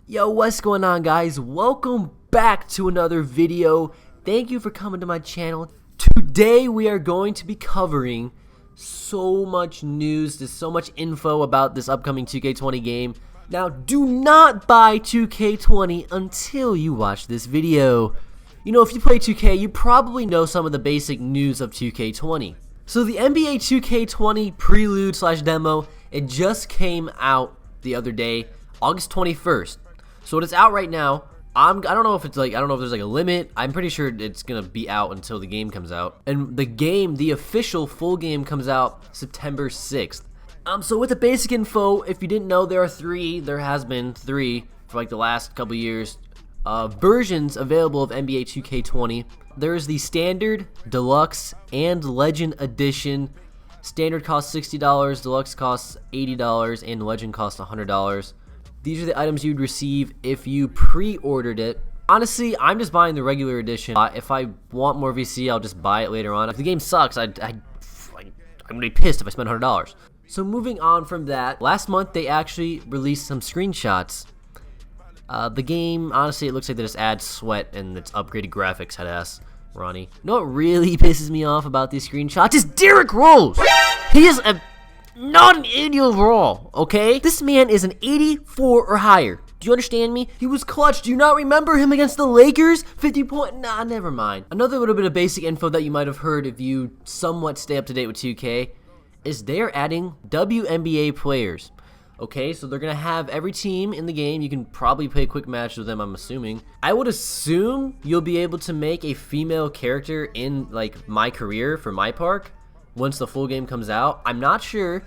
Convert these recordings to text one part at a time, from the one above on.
Yo, what's going on, guys? Welcome back to another video. Thank you for coming to my channel. Today we are going to be covering so much news, there's so much info about this upcoming 2K20 game. Now, do not buy 2K20 until you watch this video. You know, if you play 2K, you probably know some of the basic news of 2K20. So the NBA2K20 prelude slash demo, it just came out the other day, August 21st. So it's out right now. I don't know if it's like, I don't know if there's like a limit. I'm pretty sure it's gonna be out until the game comes out. And the game, the official full game, comes out September 6th. So with the basic info, if you didn't know, there has been three for like the last couple years, versions available of NBA 2K20. There's the standard, deluxe, and legend edition. Standard costs $60, deluxe costs $80, and legend costs $100. These are the items you'd receive if you pre-ordered it. Honestly, I'm just buying the regular edition. If I want more VC, I'll just buy it later on. If the game sucks, I'm gonna be pissed if I spend $100. So moving on from that, last month they actually released some screenshots. The game, honestly, it looks like they just add sweat and it's upgraded graphics, head ass, Ronnie. You know what really pisses me off about these screenshots is Derrick Rose. He is not an 80 overall, okay? This man is an 84 or higher. Do you understand me? He was clutch. Do you not remember him against the Lakers? 50 point, nah, never mind. Another little bit of basic info that you might have heard if you somewhat stay up to date with 2K is they're adding Wnba players. Okay, so they're gonna have every team in the game. You can probably play quick matches with them, I'm assuming. I would assume you'll be able to make a female character in like My Career for My Park once the full game comes out. I'm not sure,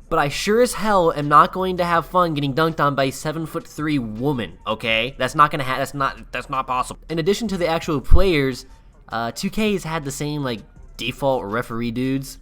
but I sure as hell am not going to have fun getting dunked on by a 7'3" woman, okay? That's not gonna that's not possible. In addition to the actual players, 2K has had the same like default referee dudes.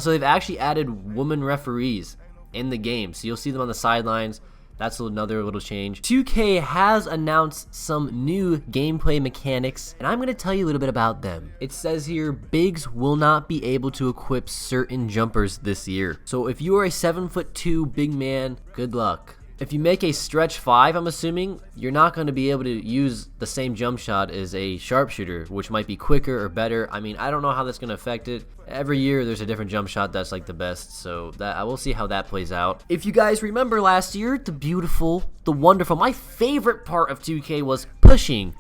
So they've actually added woman referees in the game, so you'll see them on the sidelines. That's another little change. 2K has announced some new gameplay mechanics, and I'm going to tell you a little bit about them. It says here, bigs will not be able to equip certain jumpers this year. So if you are a 7'2" big man, good luck. If you make a stretch 5, I'm assuming, you're not going to be able to use the same jump shot as a sharpshooter, which might be quicker or better. I mean, I don't know how that's going to affect it. Every year there's a different jump shot that's like the best, so that I will see how that plays out. If you guys remember last year, the beautiful, the wonderful, my favorite part of 2K was pushing.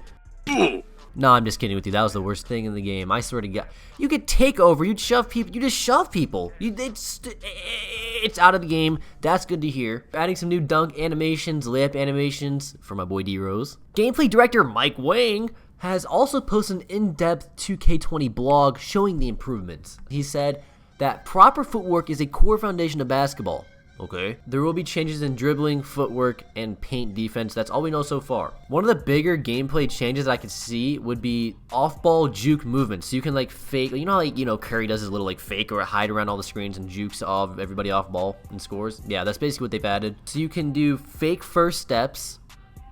No, I'm just kidding with you. That was the worst thing in the game. I swear to God. You could take over. You'd shove people. You just shove people. It's out of the game. That's good to hear. Adding some new dunk animations, layup animations for my boy D-Rose. Gameplay director Mike Wang has also posted an in-depth 2K20 blog showing the improvements. He said that proper footwork is a core foundation of basketball. Okay. There will be changes in dribbling, footwork, and paint defense. That's all we know so far. One of the bigger gameplay changes I could see would be off-ball juke movements. So you can like fake, you know how like, you know, Curry does his little like fake or hide around all the screens and jukes off everybody off ball and scores? Yeah, that's basically what they've added. So you can do fake first steps,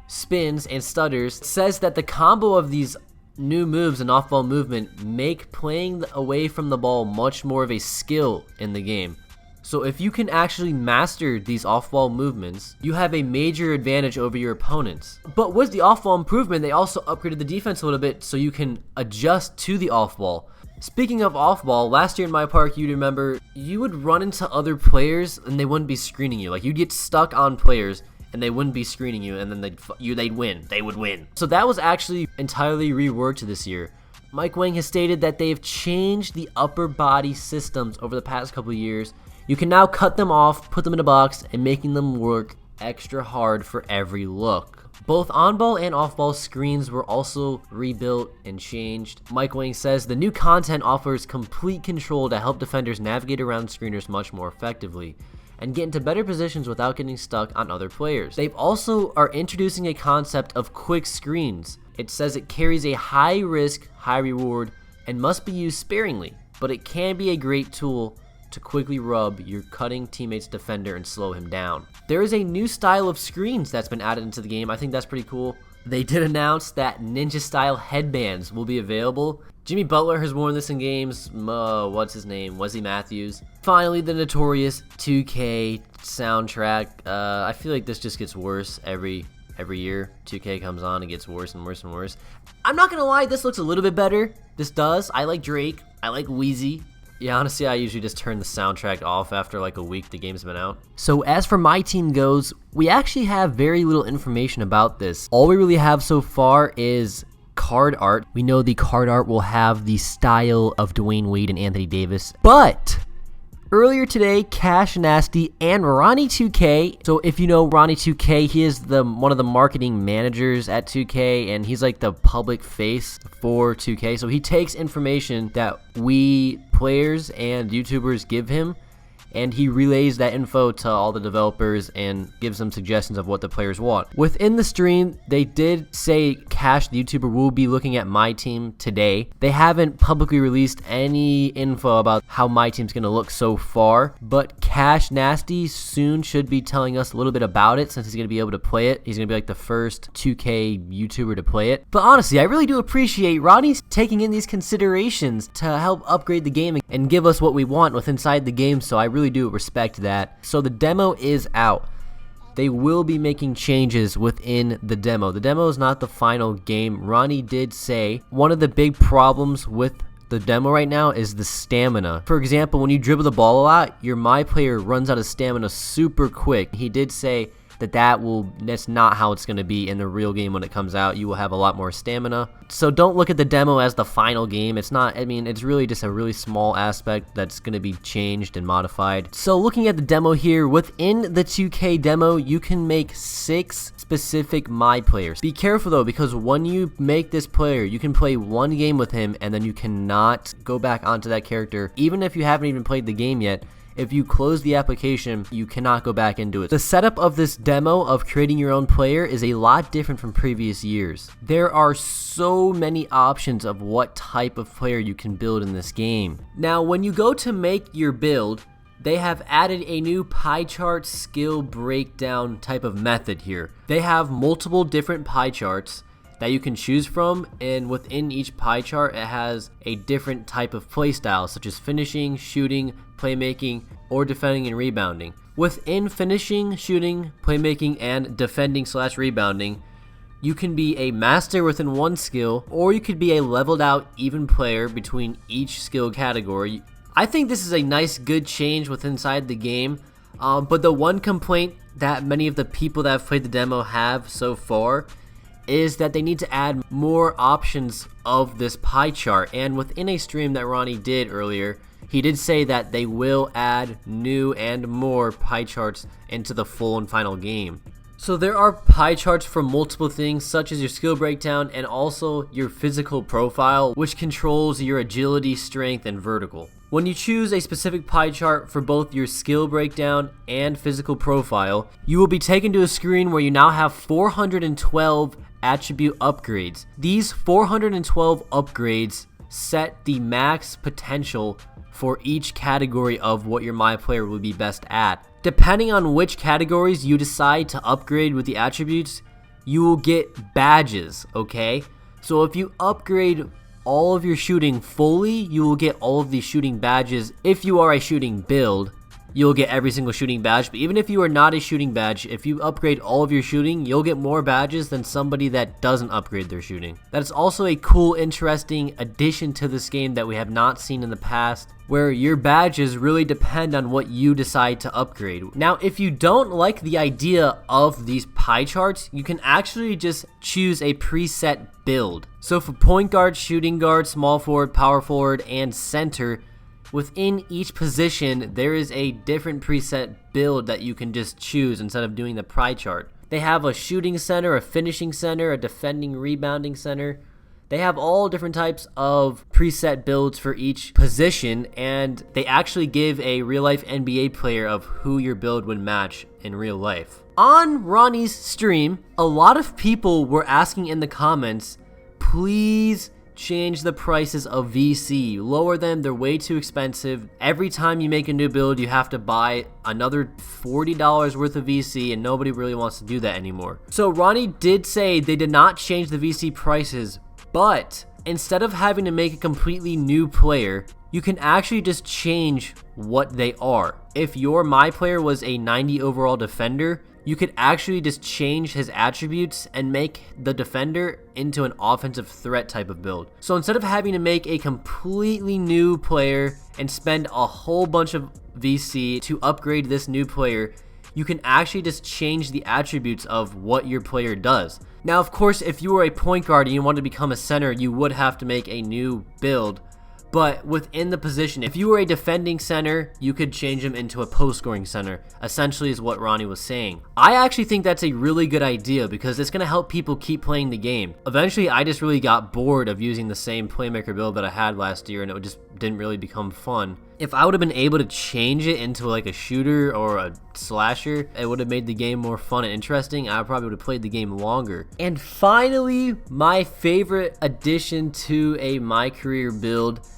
spins, and stutters. It says that the combo of these new moves and off-ball movement make playing away from the ball much more of a skill in the game. So if you can actually master these off-ball movements, you have a major advantage over your opponents. But with the off-ball improvement, they also upgraded the defense a little bit so you can adjust to the off-ball. Speaking of off-ball, last year in My Park, you'd remember, you would run into other players and they wouldn't be screening you. Like, you'd get stuck on players and they wouldn't be screening you, and then they'd win. They would win. So that was actually entirely reworked this year. Mike Wang has stated that they've changed the upper body systems over the past couple of years. You can now cut them off, put them in a box, and making them work extra hard for every look. Both on-ball and off-ball screens were also rebuilt and changed. Mike Wang says the new content offers complete control to help defenders navigate around screeners much more effectively and get into better positions without getting stuck on other players. They also are introducing a concept of quick screens. It says it carries a high risk, high reward, and must be used sparingly, but it can be a great tool to quickly rub your cutting teammate's defender and slow him down. There is a new style of screens that's been added into the game. I think that's pretty cool. They did announce that ninja style headbands will be available. Jimmy Butler has worn this in games. What's his name? Wesley Matthews. Finally, the notorious 2K soundtrack. I feel like this just gets worse every every year 2K comes on, it gets worse and worse and worse. I'm not gonna lie, this looks a little bit better. This does. I like Drake. I like Wheezy. Yeah, honestly, I usually just turn the soundtrack off after like a week the game's been out. So as for my team goes, we actually have very little information about this. All we really have so far is card art. We know the card art will have the style of Dwayne Wade and Anthony Davis, but earlier today, Cash Nasty and Ronnie2K. So if you know Ronnie2K, he is one of the marketing managers at 2K, and he's like the public face for 2K. So he takes information that we players and YouTubers give him, and he relays that info to all the developers and gives them suggestions of what the players want. Within the stream, they did say Cash, the YouTuber, will be looking at my team today. They haven't publicly released any info about how my team's going to look so far, but Cash Nasty soon should be telling us a little bit about it since he's going to be able to play it. He's going to be like the first 2K YouTuber to play it. But honestly, I really do appreciate Ronnie's taking in these considerations to help upgrade the game and give us what we want with inside the game, so I really do respect that. So the demo is out. They will be making changes within the demo. The demo is not the final game. Ronnie did say one of the big problems with the demo right now is the stamina. For example, when you dribble the ball a lot, your my player runs out of stamina super quick. He did say that's not how it's going to be in the real game when it comes out. You will have a lot more stamina. So don't look at the demo as the final game. It's not, I mean, it's really just a really small aspect that's going to be changed and modified. So looking at the demo here, within the 2K demo, you can make 6 specific my players. Be careful though, because when you make this player, you can play one game with him and then you cannot go back onto that character, even if you haven't even played the game yet. If you close the application, you cannot go back into it. The setup of this demo of creating your own player is a lot different from previous years. There are so many options of what type of player you can build in this game. Now, when you go to make your build, they have added a new pie chart skill breakdown type of method here. They have multiple different pie charts that you can choose from, and within each pie chart it has a different type of play style, such as finishing, shooting, playmaking, or defending and rebounding. Within finishing, shooting, playmaking, and defending/rebounding, you can be a master within one skill, or you could be a leveled out even player between each skill category. I think this is a nice good change within inside the game, but the one complaint that many of the people that have played the demo have so far is that they need to add more options of this pie chart. And within a stream that Ronnie did earlier, he did say that they will add new and more pie charts into the full and final game. So there are pie charts for multiple things, such as your skill breakdown and also your physical profile, which controls your agility, strength, and vertical. When you choose a specific pie chart for both your skill breakdown and physical profile, you will be taken to a screen where you now have 412 attribute upgrades. These 412 upgrades set the max potential for each category of what your my player will be best at. Depending on which categories you decide to upgrade with the attributes, you will get badges, okay? So if you upgrade all of your shooting fully, you will get all of these shooting badges. If you are a shooting build, you'll get every single shooting badge. But even if you are not a shooting badge, if you upgrade all of your shooting, you'll get more badges than somebody that doesn't upgrade their shooting. That's also a cool, interesting addition to this game that we have not seen in the past, where your badges really depend on what you decide to upgrade. Now, if you don't like the idea of these pie charts, you can actually just choose a preset build. So for point guard, shooting guard, small forward, power forward, and center, within each position, there is a different preset build that you can just choose instead of doing the pie chart. They have a shooting center, a finishing center, a defending rebounding center. They have all different types of preset builds for each position, and they actually give a real-life NBA player of who your build would match in real life. On Ronnie's stream, a lot of people were asking in the comments, please change the prices of VC, lower them, they're way too expensive. Every time you make a new build, you have to buy another $40 worth of VC, and nobody really wants to do that anymore. So Ronnie did say they did not change the VC prices, but instead of having to make a completely new player, you can actually just change what they are. If your my player was a 90 overall defender, you could actually just change his attributes and make the defender into an offensive threat type of build. So instead of having to make a completely new player and spend a whole bunch of VC to upgrade this new player, you can actually just change the attributes of what your player does. Now, of course, if you were a point guard and you wanted to become a center, you would have to make a new build. But within the position, if you were a defending center, you could change him into a post-scoring center, essentially is what Ronnie was saying. I actually think that's a really good idea because it's going to help people keep playing the game. Eventually, I just really got bored of using the same playmaker build that I had last year, and it just didn't really become fun. If I would have been able to change it into like a shooter or a slasher, it would have made the game more fun and interesting. I probably would have played the game longer. And finally, my favorite addition to a My Career build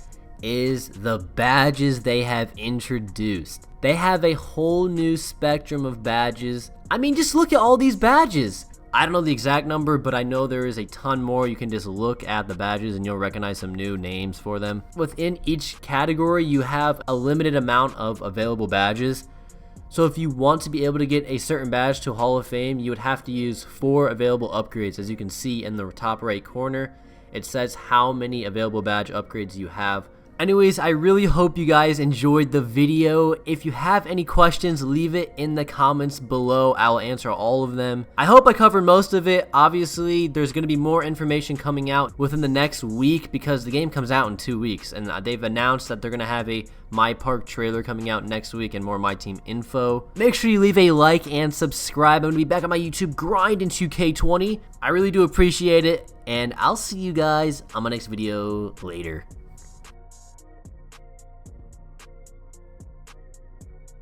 is the badges they have introduced. They have a whole new spectrum of badges. I mean, just look at all these badges. I don't know the exact number, but I know there is a ton more. You can just look at the badges and you'll recognize some new names for them. Within each category, you have a limited amount of available badges. So if you want to be able to get a certain badge to Hall of Fame, you would have to use 4 available upgrades. As you can see in the top right corner, it says how many available badge upgrades you have. Anyways, I really hope you guys enjoyed the video. If you have any questions, leave it in the comments below. I will answer all of them. I hope I covered most of it. Obviously, there's going to be more information coming out within the next week because the game comes out in 2 weeks. And they've announced that they're going to have a My Park trailer coming out next week and more My Team info. Make sure you leave a like and subscribe. I'm going to be back on my YouTube grinding 2K20. I really do appreciate it. And I'll see you guys on my next video later.